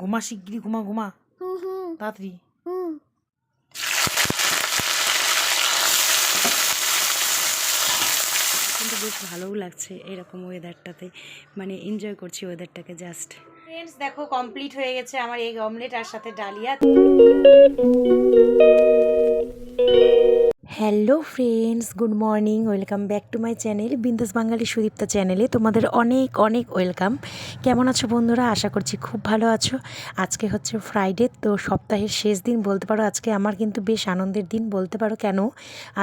ঘুমা শিগগিরি, ঘুমা ঘুমা তাড়াতাড়ি। কিন্তু বেশ ভালোও লাগছে এরকম ওয়েদারটাতে, মানে এনজয় করছি ওয়েদারটাকে জাস্ট। ফ্রেন্ডস দেখো কমপ্লিট হয়ে গেছে আমার এগ অমলেট আর সাথে dahlia. Hello friends, good morning, welcome back to my channel বিন্দাস বাঙালি সুদীপ্তা চ্যানেলে তোমাদের অনেক অনেক ওয়েলকাম। কেমন আছো বন্ধুরা? আশা করছি খুব ভালো আছো। আজকে হচ্ছে ফ্রাইডে, তো সপ্তাহের শেষ দিন বলতে পারো। আজকে আমার কিন্তু বেশ আনন্দের দিন বলতে পারো। কেন?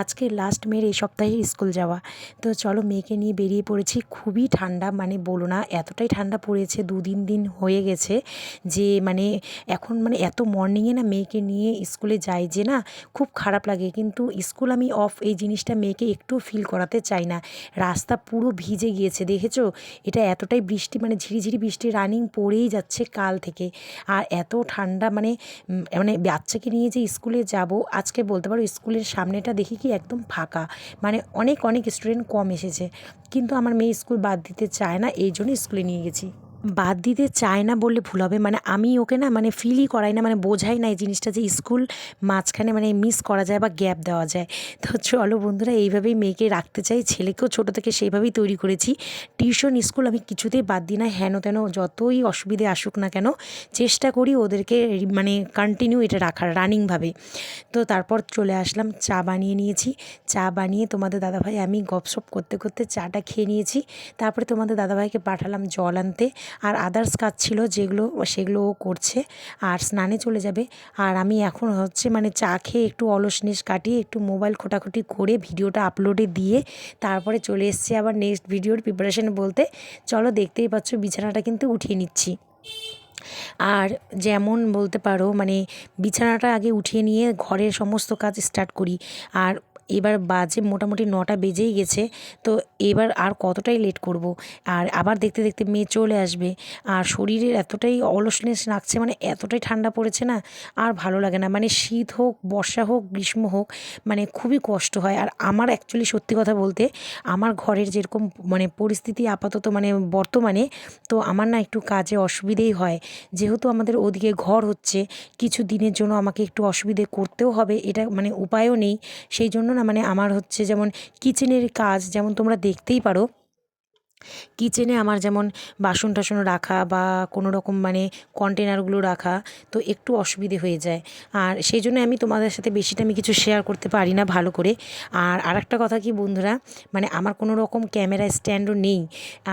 আজকে লাস্ট মেয়ের এই সপ্তাহে স্কুল যাওয়া। তো চলো মেয়েকে নিয়ে বেরিয়ে পড়েছি। খুবই ঠান্ডা, মানে বলো না, এতটাই ঠান্ডা পড়েছে, 2-3 দিন হয়ে গেছে যে মানে এখন মানে এত মর্নিংয়ে না মেয়েকে নিয়ে স্কুলে যাই যে না খুব খারাপ লাগে। কিন্তু স্কুল আমি অফ, এই জিনিসটা মেয়েকে একটু ফিল করাতে চাই না। রাস্তা পুরো ভিজে গিয়েছে, দেখেছো? এটা এতটাই বৃষ্টি, মানে ঝিরিঝিরি বৃষ্টি রানিং পড়েই যাচ্ছে কাল থেকে। আর এত ঠান্ডা, মানে মানে বাচ্চাকে নিয়ে যে স্কুলে যাব আজকে বলতে পারো স্কুলের সামনেটা দেখি কি একদম ফাঁকা, মানে অনেক অনেক স্টুডেন্ট কম এসেছে। কিন্তু আমার মেয়ে স্কুল বাদ দিতে চায় না, এই জন্য স্কুলে নিয়ে গেছি। বাদ দিতে চায় না বললে ভুল হবে, মানে আমি ওকে না মানে ফিলই করাই না, মানে বোঝাই না এই জিনিসটা যে স্কুল মাঝখানে মানে মিস করা যায় বা গ্যাপ দেওয়া যায়। তো চলো বন্ধুরা, এইভাবেই মেয়েকে রাখতে চাই। ছেলেকেও ছোটো থেকে সেইভাবেই তৈরি করেছি। টিউশন স্কুল আমি কিছুতেই বাদ দিই না, হেন তেন যতই অসুবিধে আসুক না কেন চেষ্টা করি ওদেরকে মানে কন্টিনিউ এটা রাখার রানিংভাবে। তো তারপর চলে আসলাম, চা বানিয়ে নিয়েছি। চা বানিয়ে তোমাদের দাদাভাই আমি গপসপ করতে করতে চাটা খেয়ে নিয়েছি। তারপরে তোমাদের দাদাভাইকে পাঠালাম জল আনতে, আর আদার্স কাজ ছিল যেগুলো সেগুলো ও করছে, আর স্নানে চলে যাবে। আর আমি এখন হচ্ছে মানে চা খেয়ে একটু অলসনেস কাটিয়ে একটু মোবাইল খোটাখুটি করে ভিডিওটা আপলোডে দিয়ে তারপরে চলে এসেছি আবার নেক্সট ভিডিওর প্রিপারেশন বলতে। চলো দেখতেই পাচ্ছ বিছানাটা কিন্তু উঠিয়ে নিচ্ছি। আর যেমন বলতে পারো মানে বিছানাটা আগে উঠিয়ে নিয়ে ঘরের সমস্ত কাজ স্টার্ট করি। আর এবার বাজে মোটামুটি 9টা বেজেই গেছে। তো এবার আর কতটাই লেট করব। আর আবার দেখতে দেখতে মেয়ে চলে আসবে। আর শরীরের এতটাই অলসনেস লাগছে, মানে এতটাই ঠান্ডা পড়েছে না, আর ভালো লাগে না। মানে শীত হোক, বর্ষা হোক, গ্রীষ্ম হোক, মানে খুবই কষ্ট হয়। আর আমার অ্যাকচুয়ালি সত্যি কথা বলতে আমার ঘরের যেরকম মানে পরিস্থিতি আপাতত মানে বর্তমানে, তো আমার না একটু কাজে অসুবিধেই হয়। যেহেতু আমাদের ওদিকে ঘর হচ্ছে, কিছু দিনের জন্য আমাকে একটু অসুবিধে করতেও হবে, এটা মানে উপায়ও নেই। সেই জন্য না মানে আমার হচ্ছে যেমন কিচেনের কাজ, যেমন তোমরা দেখতেই পারো কিচেনে আমার যেমন বাসন টাসন রাখা বা কোনো রকম মানে কন্টেনারগুলো রাখা, তো একটু অসুবিধে হয়ে যায়। আর সেই জন্য আমি তোমাদের সাথে বেশিটা আমি কিছু শেয়ার করতে পারি না ভালো করে। আর আরেকটা কথা কি বন্ধুরা, মানে আমার কোনো রকম ক্যামেরা স্ট্যান্ডও নেই।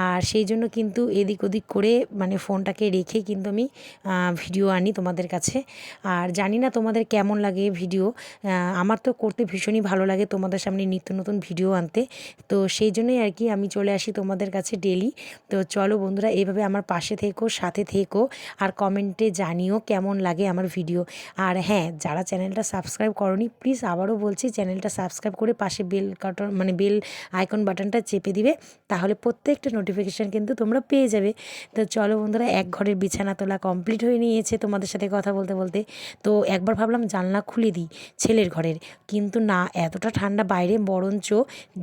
আর সেই জন্য কিন্তু এদিক ওদিক করে মানে ফোনটাকে রেখে কিন্তু আমি ভিডিও আনি তোমাদের কাছে। আর জানি না তোমাদের কেমন লাগে ভিডিও, আমার তো করতে ভীষণই ভালো লাগে তোমাদের সামনে নিত্য নতুন ভিডিও আনতে। তো সেই জন্যই আর কি আমি চলে আসি তোমাদের কাছে ডেলি। তো চলো বন্ধুরা, এইভাবে আমার পাশে থেকো, সাথে থেকো, আর কমেন্টে জানিও কেমন লাগে আমার ভিডিও। আর হ্যাঁ, যারা চ্যানেলটা সাবস্ক্রাইব করোনি প্লিজ আবারও বলছি চ্যানেলটা সাবস্ক্রাইব করে পাশে বেল কাটন মানে বেল আইকন বাটনটা চেপে দিবে, তাহলে প্রত্যেকটা নোটিফিকেশান কিন্তু তোমরা পেয়ে যাবে। তো চলো বন্ধুরা, এক ঘরের বিছানা তোলা কমপ্লিট হয়ে নিয়েছে তোমাদের সাথে কথা বলতে বলতে। তো একবার ভাবলাম জানলা খুলে দিই ছেলের ঘরের, কিন্তু না, এতটা ঠান্ডা বাইরে, বরঞ্চ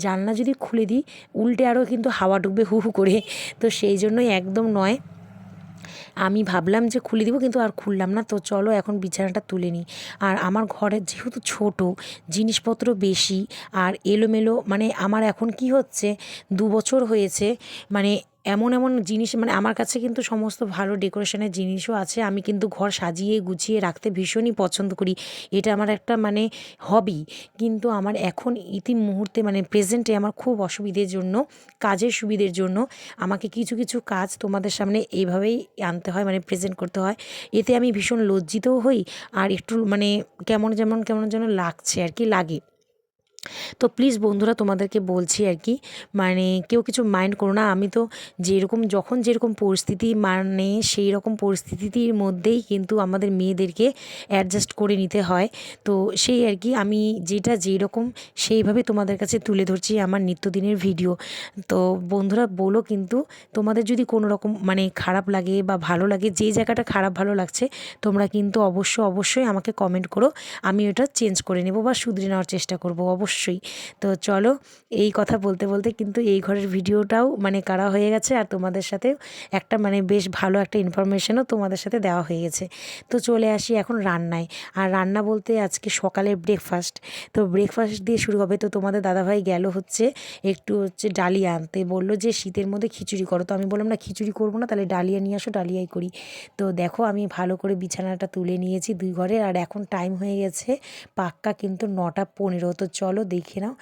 জানলা যদি খুলে দিই উল্টে আরও কিন্তু হাওয়া ঢুকবে হু হু করে। তো সেই জন্যই একদম নয়, আমি ভাবলাম যে খুলে দিব, কিন্তু আর খুললাম না। তো চলো এখন বিছানাটা তুলে নিই। আর আমার ঘরের যেহেতু ছোট, জিনিসপত্র বেশি আর এলোমেলো, মানে আমার এখন কি হচ্ছে 2 বছর হয়েছে, মানে এমন এমন জিনিস, মানে আমার কাছে কিন্তু সমস্ত ভালো ডেকোরেশনের জিনিসও আছে। আমি কিন্তু ঘর সাজিয়ে গুছিয়ে রাখতে ভীষণই পছন্দ করি, এটা আমার একটা মানে হবি। কিন্তু আমার এখন ইতি মুহূর্তে মানে প্রেজেন্টে আমার খুব অসুবিধের জন্য, কাজের সুবিধের জন্য আমাকে কিছু কিছু কাজ তোমাদের সামনে এইভাবেই আনতে হয়, মানে প্রেজেন্ট করতে হয়। এতে আমি ভীষণ লজ্জিতও হই, আর একটু মানে কেমন যেন লাগছে আর কি, লাগে। তো প্লিজ বন্ধুরা তোমাদেরকে বলছি আর কি, মানে কেউ কিছু মাইন্ড করো না। আমি তো যেরকম যখন যেরকম পরিস্থিতি, মানে সেই রকম পরিস্থিতির মধ্যেই কিন্তু আমাদের মেয়েদেরকে অ্যাডজাস্ট করে নিতে হয়। তো সেই আর কি, আমি যেটা যেরকম সেইভাবে তোমাদের কাছে তুলে ধরছি আমার নিত্যদিনের ভিডিও। তো বন্ধুরা বলো কিন্তু, তোমাদের যদি কোনো রকম মানে খারাপ লাগে বা ভালো লাগে, যে জায়গাটা খারাপ ভালো লাগছে তোমরা কিন্তু অবশ্যই আমাকে কমেন্ট করো, আমি ওটা চেঞ্জ করে নেব বা শুধরে নেওয়ার চেষ্টা করব অবশ্যই। অবশ্যই। তো চলো, এই কথা বলতে বলতে কিন্তু এই ঘরের ভিডিওটাও মানে করা হয়ে গেছে, আর তোমাদের সাথে একটা মানে বেশ ভালো একটা ইনফরমেশনও তোমাদের সাথে দেওয়া হয়ে গেছে। তো চলে আসি এখন রান্নায়। আর রান্না বলতে আজকে সকালের ব্রেকফাস্ট, তো ব্রেকফাস্ট দিয়ে শুরু হবে। তো তোমাদের দাদাভাই গেল হচ্ছে একটু হচ্ছে ডালিয়া আনতে, বললো যে শীতের মধ্যে খিচুড়ি করো। তো আমি বললাম না, খিচুড়ি করবো না, তাহলে ডালিয়া নিয়ে আসো, ডালিয়াই করি। তো দেখো আমি ভালো করে বিছানাটা তুলে নিয়েছি দুই ঘরের, আর এখন টাইম হয়ে গেছে পাক্কা কিন্তু 9:15। তো চলো দেখে নাও।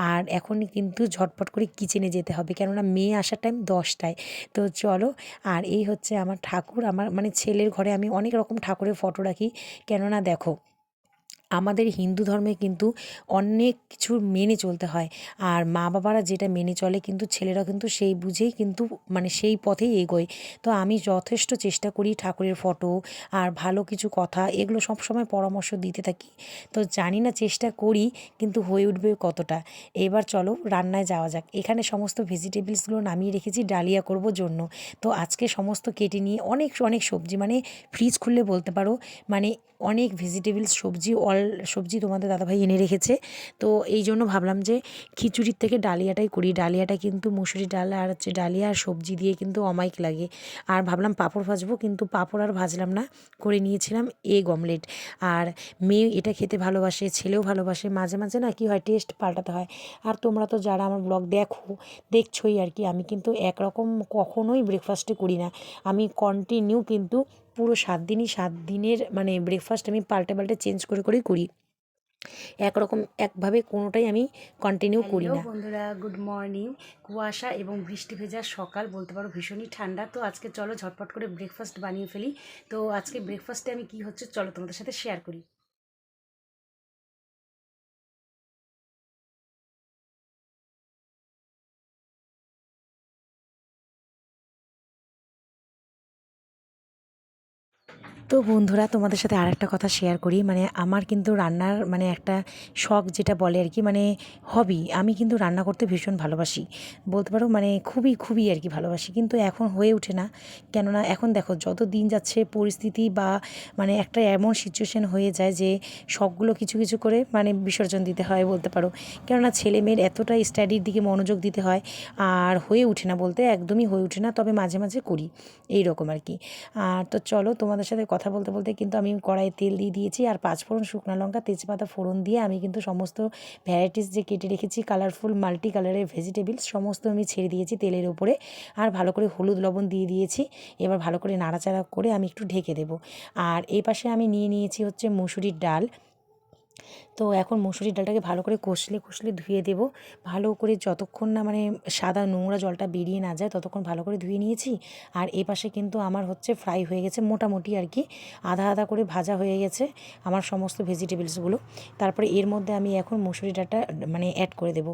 আর এখনই কিন্তু ঝটপট করে কিচেনে যেতে হবে, কেননা মেয়ে আসার টাইম 10টায়। তো চলো। আর এই হচ্ছে আমার ঠাকুর, আমার মানে ছেলের ঘরে আমি অনেক রকম ঠাকুরের ফটো রাখি, কেননা দেখো আমাদের হিন্দু ধর্মে কিন্তু অনেক কিছু মেনে চলতে হয়। আর মা বাবারা যেটা মেনে চলে কিন্তু ছেলেরা কিন্তু সেই বুঝেই কিন্তু মানে সেই পথেই এগোয়। তো আমি যথেষ্ট চেষ্টা করি ঠাকুরের ফটো আর ভালো কিছু কথা এগুলো সব সময় পরামর্শ দিতে থাকি। তো জানি না চেষ্টা করি কিন্তু হয়ে উঠবে কতটা। এবার চলো রান্নায় যাওয়া যাক। এখানে সমস্ত ভেজিটেবলসগুলো নামিয়ে রেখেছি ডালিয়া করব জন্য। তো আজকে সমস্ত কেটে নিয়ে অনেক অনেক সবজি, মানে ফ্রিজ খুললে বলতে পারো মানে অনেক ভেজিটেবলস সবজি তোমাদের দাদাভাই এনে রেখেছে। তো এই জন্য ভাবলাম যে খিচুড়ির থেকে ডালিয়াটাই করি। ডালিয়াটা কিন্তু মুসুরি ডাল আর হচ্ছে ডালিয়া আর সবজি দিয়ে কিন্তু অমায়িক লাগে। আর ভাবলাম পাঁপড় ভাজবো, কিন্তু পাঁপড় আর ভাজলাম না, করে নিয়েছিলাম এগ অমলেট। আর মেয়ে এটা খেতে ভালোবাসে, ছেলেও ভালোবাসে। মাঝে মাঝে না কী হয়, টেস্ট পাল্টাতে হয়। আর তোমরা তো যারা আমার ব্লগ দেখছোই আর কি, আমি কিন্তু একরকম কখনোই ব্রেকফাস্টে করি না। আমি কন্টিনিউ কিন্তু পুরো 7 দিনের মানে ব্রেকফাস্ট আমি পাল্টে পাল্টে চেঞ্জ করে করেই করি। একরকম একভাবে কোনোটাই আমি কন্টিনিউ করি না। বন্ধুরা, গুড মর্নিং। কুয়াশা এবং বৃষ্টি ভেজা সকাল, বলতে পারো ভীষণই ঠান্ডা। তো আজকে চলো ঝটপট করে ব্রেকফাস্ট বানিয়ে ফেলি। তো আজকে ব্রেকফাস্টে আমি কি হচ্ছে চলো তোমাদের সাথে শেয়ার করি। তো বন্ধুরা, তোমাদের সাথে আর একটা কথা শেয়ার করি। মানে আমার কিন্তু রান্নার মানে একটা শখ যেটা বলে আর কি, মানে হবি। আমি কিন্তু রান্না করতে ভীষণ ভালোবাসি, বলতে পারো মানে খুবই খুবই আর কি ভালোবাসি। কিন্তু এখন হয়ে ওঠে না, কেননা এখন দেখো যত দিন যাচ্ছে পরিস্থিতি বা মানে একটা এমন সিচুয়েশন হয়ে যায় যে শখগুলো কিছু কিছু করে মানে বিসর্জন দিতে হয় বলতে পারো। কেননা ছেলে মেয়ের এতটা স্টাডির দিকে মনোযোগ দিতে হয়, আর হয়ে ওঠে না, বলতে একদমই হয়ে ওঠে না। তবে মাঝে মাঝে করি এই রকম আর কি। আর তো চলো তোমাদের সাথে কথা বলতে বলতে কিন্তু আমি কড়াইয়ে তেল দিয়ে দিয়েছি, আর 5 ফোড়ন, শুকনো লঙ্কা, তেজপাতা ফোড়ন দিয়ে আমি কিন্তু সমস্ত ভ্যারাইটিস যে কেটে রেখেছি কালারফুল মাল্টি কালারের ভেজিটেবলস সমস্ত আমি ছেড়ে দিয়েছি তেলের ওপরে। আর ভালো করে হলুদ লবণ দিয়ে দিয়েছি। এবার ভালো করে নাড়াচাড়া করে আমি একটু ঢেকে দেবো। আর এই পাশে আমি নিয়ে নিয়েছি হচ্ছে মুসুরির ডাল। তো এখন মুসুরির ডালটাকে ভালো করে কষলে কষলে ধুয়ে দেবো, ভালো করে যতক্ষণ না মানে সাদা নোংরা জলটা বেরিয়ে না যায় ততক্ষণ ভালো করে ধুয়ে নিয়েছি। আর এ পাশে কিন্তু আমার হচ্ছে ফ্রাই হয়ে গেছে মোটামুটি আর কি, আধা আধা করে ভাজা হয়ে গেছে আমার সমস্ত ভেজিটেবলসগুলো। তারপরে এর মধ্যে আমি এখন মুসুরি ডালটা মানে অ্যাড করে দেবো।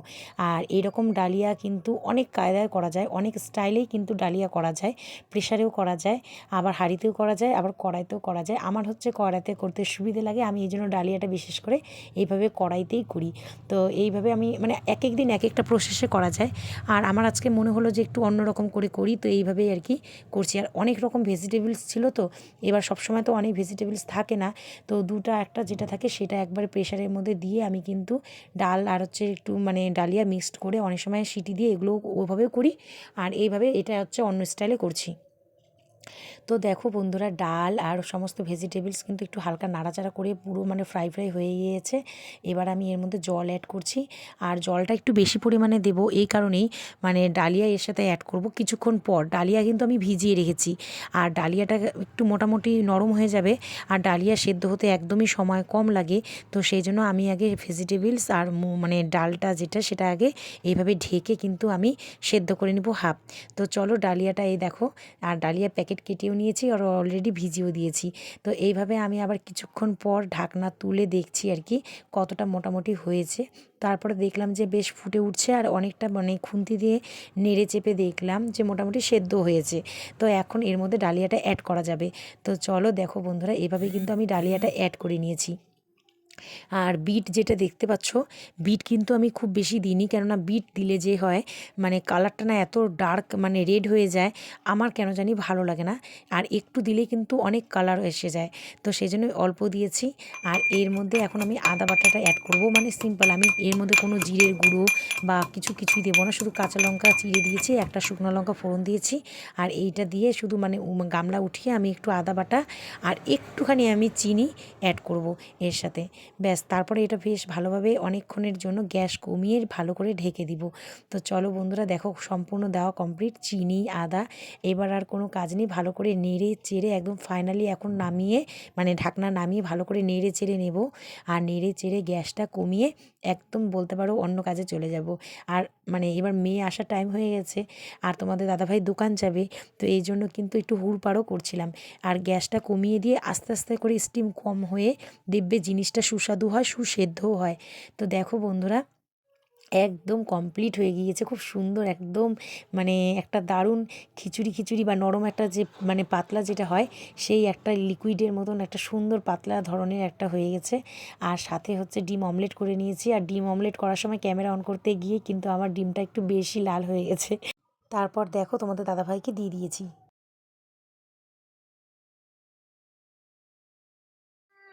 আর এরকম ডালিয়া কিন্তু অনেক কায়দায় করা যায়, অনেক স্টাইলেই কিন্তু ডালিয়া করা যায়। প্রেশারেও করা যায়, আবার হাঁড়িতেও করা যায়, আবার কড়াইতেও করা যায়। আমার হচ্ছে কড়াইতে করতে সুবিধে লাগে, আমি এই জন্য ডালিয়াটা বিশেষ করে এইভাবে কড়াইতেই করি। তো এইভাবে আমি মানে এক এক দিন এক একটা প্রসেসে করা যায়। আর আমার আজকে মনে হলো যে একটু অন্যরকম করে করি, তো এইভাবেই আর কি করছি। আর অনেক রকম ভেজিটেবলস ছিল, তো এবার সবসময় তো অনেক ভেজিটেবলস থাকে না, তো দুটা একটা যেটা থাকে সেটা একবারে প্রেশারের মধ্যে দিয়ে আমি কিন্তু ডাল আর হচ্ছে একটু মানে ডালিয়া মিক্সড করে অনেক সময় সিটি দিয়ে এগুলো ওভাবেও করি। আর এইভাবে এটা হচ্ছে অন্য স্টাইলে করছি। তো দেখো বন্ধুরা, ডাল আর সমস্ত ভেজিটেবলস কিন্তু একটু হালকা নাড়াচাড়া করে পুরো মানে ফ্রাই ফ্রাই হয়ে গিয়েছে। এবার আমি এর মধ্যে জল অ্যাড করছি, আর জলটা একটু বেশি পরিমাণে দেবো এই কারণেই, মানে ডালিয়া এর সাথে অ্যাড করব কিছুক্ষণ পর। ডালিয়া কিন্তু আমি ভিজিয়ে রেখেছি, আর ডালিয়াটা একটু মোটামুটি নরম হয়ে যাবে, আর ডালিয়া সেদ্ধ হতে একদমই সময় কম লাগে। তো সেই জন্য আমি আগে ভেজিটেবলস আর মানে ডালটা যেটা সেটা আগে এইভাবে ঢেকে কিন্তু আমি সেদ্ধ করে নেব হাফ। তো চলো ডালিয়াটা এই দেখো, আর ডালিয়া প্যাকেট কেটেও নিয়েছি আর অলরেডি ভিজিয়েও দিয়েছি। তো এইভাবে আমি আবার কিছুক্ষণ পর ঢাকনা তুলে দেখছি আর কি কতটা মোটামুটি হয়েছে। তারপরে দেখলাম যে বেশ ফুটে উঠছে, আর অনেকটা মানে খুন্তি দিয়ে নেড়ে চেপে দেখলাম যে মোটামুটি সেদ্ধ হয়েছে। তো এখন এর মধ্যে ডালিয়াটা অ্যাড করা যাবে। তো চলো দেখো বন্ধুরা, এভাবে কিন্তু আমি ডালিয়াটা অ্যাড করে নিয়েছি। আর বিট যেটা দেখতে পাচ্ছ, বিট কিন্তু আমি খুব বেশি দিইনি, কেননা বিট দিলে যে হয় মানে কালারটা না এত ডার্ক মানে রেড হয়ে যায়, আমার কেন জানি ভালো লাগে না। আর একটু দিলে কিন্তু অনেক কালার এসে যায়, তো সেই জন্য অল্প দিয়েছি। আর এর মধ্যে এখন আমি আদা বাটাটা অ্যাড করব, মানে সিম্পল, আমি এর মধ্যে কোনো জিরের গুঁড়ো বা কিছুই দেবো না, শুধু কাঁচা লঙ্কা চিড়ে দিয়েছি, একটা শুকনো লঙ্কা ফোড়ন দিয়েছি। আর এইটা দিয়ে শুধু মানে গামলা উঠিয়ে আমি একটু আদা বাটা আর একটুখানি আমি চিনি অ্যাড করব এর সাথে। ব্যাস, তারপরে এটা বেশ ভালোভাবে অনেকক্ষণের জন্য গ্যাস কমিয়ে ভালো করে ঢেকে দিব। তো চলো বন্ধুরা, দেখো সম্পূর্ণ দেওয়া কমপ্লিট, চিনি আদা, এবার আর কোনো কাজ নেই, ভালো করে নেড়ে চেড়ে একদম ফাইনালি এখন নামিয়ে মানে ঢাকনা নামিয়ে ভালো করে নেড়ে চেড়ে নেব। আর নেড়ে চেড়ে গ্যাসটা কমিয়ে একদম বলতে পারো অন্য কাজে চলে যাব। আর মানে এবার মেয়ে আসার টাইম হয়ে গেছে, আর তোমাদের দাদাভাই দোকান যাবে, তো এই জন্য কিন্তু একটু হুড়পাড়ও করছিলাম। আর গ্যাসটা কমিয়ে দিয়ে আস্তে আস্তে করে স্টিম কম হয়ে দেখবে জিনিসটা সুস্বাদু হয়, সুসেদ্ধও হয়। তো দেখো বন্ধুরা, একদম কমপ্লিট হয়ে গিয়েছে, খুব সুন্দর একদম, মানে একটা দারুণ খিচুড়ি বা নরম একটা যে মানে পাতলা যেটা হয়, সেই একটা লিকুইডের মতন একটা সুন্দর পাতলা ধরনের একটা হয়ে গেছে। আর সাথে হচ্ছে ডিম অমলেট করে নিয়েছি, আর ডিম অমলেট করার সময় ক্যামেরা অন করতে গিয়ে কিন্তু আমার ডিমটা একটু বেশি লাল হয়ে গেছে। তারপর দেখো তোমাদের দাদাভাইকে দিয়ে দিয়েছি।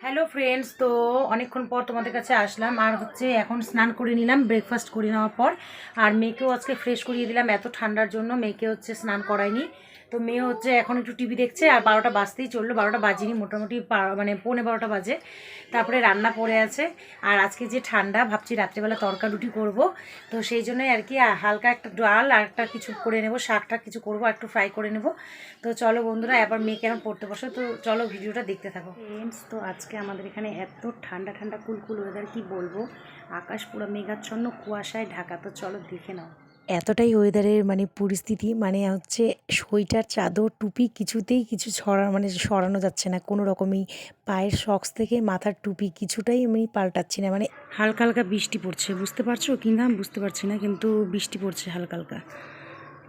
হ্যালো ফ্রেন্ডস, তো অনেকক্ষণ পর তোমাদের কাছে আসলাম, আর হচ্ছে এখন স্নান করে নিলাম ব্রেকফাস্ট করে নেওয়ার পর। আর মেয়েকেও আজকে ফ্রেশ করিয়ে দিলাম, এত ঠান্ডার জন্য মেয়েকে হচ্ছে স্নান করায়নি। তো মেয়ে হচ্ছে এখন একটু টিভি দেখছে, আর 12টা বাজতেই চললো, 12টা বাজিনি, মোটামুটি মানে 12:45 বাজে। তারপরে রান্না পড়ে আছে। আর আজকে যে ঠান্ডা, ভাবছি রাত্রেবেলা তরকা রুটি করবো, তো সেই জন্যই আর কি হালকা একটা ডাল আর একটা কিছু করে নেবো, শাকটা কিছু করবো, একটু ফ্রাই করে নেবো। তো চলো বন্ধুরা, এবার মেয়েকে এখন পড়তে বসো, তো চলো ভিডিওটা দেখতে থাকো ফ্রেন্ডস। তো আজকে আমাদের এখানে এত ঠান্ডা ঠান্ডা কুলকুল ওয়েদার, কি বলবো, আকাশ পুরো মেঘাচ্ছন্ন কুয়াশায় ঢাকা। তো চলো দেখে নাও। এতটাই ওয়েদারের মানে পরিস্থিতি, মানে হচ্ছে সোয়েটার চাদর টুপি কিছুতেই কিছু মানে সরানো যাচ্ছে না কোনো রকমই, পায়ের সক্স থেকে মাথার টুপি কিছুটাই আমি পাল্টাচ্ছি না। মানে হালকা হালকা বৃষ্টি পড়ছে, বুঝতে পারছো কি না বুঝতে পারছি না, কিন্তু বৃষ্টি পড়ছে হালকা হালকা।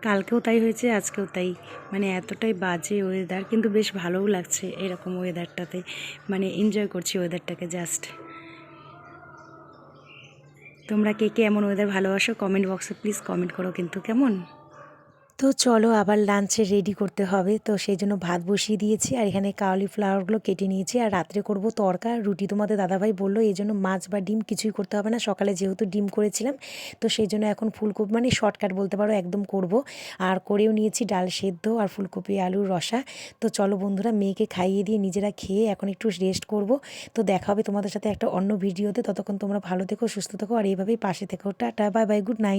কালকেও তাই হয়েছে, আজকেও তাই, মানে এতটাই বাজে ওয়েদার, কিন্তু বেশ ভালোও লাগছে এরকম ওয়েদারটাতে, মানে এনজয় করছি ওয়েদারটাকে জাস্ট। তোমরা কে কে এমন ওয়েদার ভালোবাসো কমেন্ট বক্সে প্লিজ কমেন্ট করো কিন্তু, কেমন। তো চলো আবার লাঞ্চে রেডি করতে হবে, তো সেই জন্য ভাত বসিয়ে দিয়েছি, আর এখানে কাউলিফ্লাওয়ারগুলো কেটে নিয়েছি, আর রাত্রে করব তড়কা রুটি। তোমাদের দাদাভাই বললো এই জন্য মাছ বা ডিম কিছুই করতে হবে না, সকালে যেহেতু ডিম করেছিলাম, তো সেই জন্য এখন ফুলকপি মানে শর্টকাট বলতে পারো একদম করব। আর করেও নিয়েছি ডাল সেদ্ধ আর ফুলকপি আলুর রসা। তো চলো বন্ধুরা, মেয়েকে খাইয়ে দিয়ে নিজেরা খেয়ে এখন একটু রেস্ট করব। তো দেখা হবে তোমাদের সাথে একটা অন্য ভিডিওতে, ততক্ষণ তোমরা ভালো থেকো, সুস্থ থেকো, আর এইভাবেই পাশে থেকো। Tata, bye bye, good night.